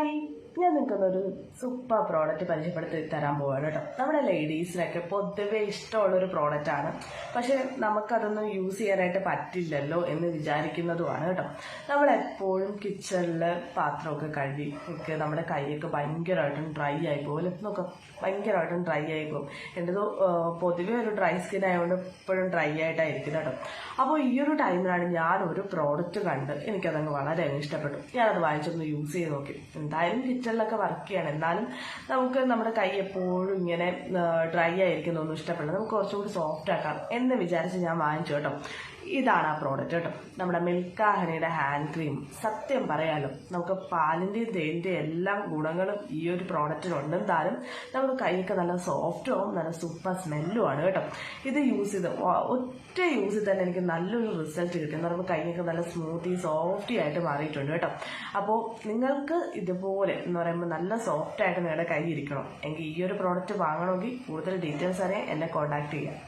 Hi, ഞാൻ നിങ്ങൾക്കൊന്നൊരു super product പരിചയപ്പെടുത്തി തരാൻ പോവാണ് കേട്ടോ. നമ്മുടെ ലേഡീസിനൊക്കെ പൊതുവെ ഇഷ്ടമുള്ളൊരു പ്രോഡക്റ്റാണ്, പക്ഷെ നമുക്കതൊന്നും യൂസ് ചെയ്യാനായിട്ട് പറ്റില്ലല്ലോ എന്ന് വിചാരിക്കുന്നതുമാണ് കേട്ടോ. നമ്മളെപ്പോഴും കിച്ചണിൽ പാത്രമൊക്കെ കഴുകി നമ്മുടെ കൈയൊക്കെ ഭയങ്കരമായിട്ടും ഡ്രൈ ആയി പോകും. എന്നൊക്കെ ഭയങ്കരമായിട്ടും ഡ്രൈ ആയി പോകും. എൻ്റെത് പൊതുവെ ഒരു ഡ്രൈ സ്കിൻ ആയതുകൊണ്ട് എപ്പോഴും ഡ്രൈ ആയിട്ടായിരിക്കും കേട്ടോ. അപ്പോൾ ഈ ഒരു ടൈമിലാണ് ഞാൻ ഒരു പ്രോഡക്റ്റ് കണ്ട് എനിക്കതങ്ങ് വളരെ ഇഷ്ടപ്പെട്ടു. ഞാനത് വാങ്ങിച്ചൊന്ന് യൂസ് ചെയ്ത് നോക്കി. എന്തായാലും കിച്ചണിലൊക്കെ വർക്ക് ചെയ്യണം, എന്നാലും നമുക്ക് നമ്മുടെ കൈ എപ്പോഴും ഇങ്ങനെ ഡ്രൈ ആയിരിക്കുന്നൊന്നും ഇഷ്ടപ്പെടില്ല. നമുക്ക് കുറച്ചുകൂടി സോഫ്റ്റ് ആക്കാം എന്ന് വിചാരിച്ച് ഞാൻ വാങ്ങിച്ചു കേട്ടോ. ഇതാണ് ആ പ്രോഡക്റ്റ് കേട്ടോ, നമ്മുടെ മിൽക്ക ഹണിയുടെ ഹാൻഡ് ക്രീം. സത്യം പറയാലോ, നമുക്ക് പാലിൻ്റെയും തേനിൻ്റെയും എല്ലാ ഗുണങ്ങളും ഈ ഒരു പ്രോഡക്റ്റിനുണ്ട്. എന്തായാലും നമ്മുടെ കൈയൊക്കെ നല്ല സോഫ്റ്റും ആവും, നല്ല സൂപ്പർ സ്മെല്ലും ആണ് കേട്ടോ. ഇത് യൂസ് ചെയ്ത് ഒറ്റ യൂസിൽ തന്നെ എനിക്ക് നല്ലൊരു റിസൾട്ട് കിട്ടി. എന്ന് പറയുമ്പോൾ കൈയൊക്കെ നല്ല സ്മൂത്തി സോഫ്റ്റി ആയിട്ട് മാറിയിട്ടുണ്ട് കേട്ടോ. അപ്പോൾ നിങ്ങൾക്ക് ഇതുപോലെ എന്ന് പറയുമ്പോൾ നല്ല സോഫ്റ്റ് ആയിട്ട് നിങ്ങളുടെ കൈ ഇരിക്കണം എങ്കിൽ ഈ ഒരു പ്രോഡക്റ്റ് വാങ്ങണമെങ്കിൽ കൂടുതൽ ഡീറ്റെയിൽസ് അറിയാൻ എന്നെ കോൺടാക്ട് ചെയ്യാം.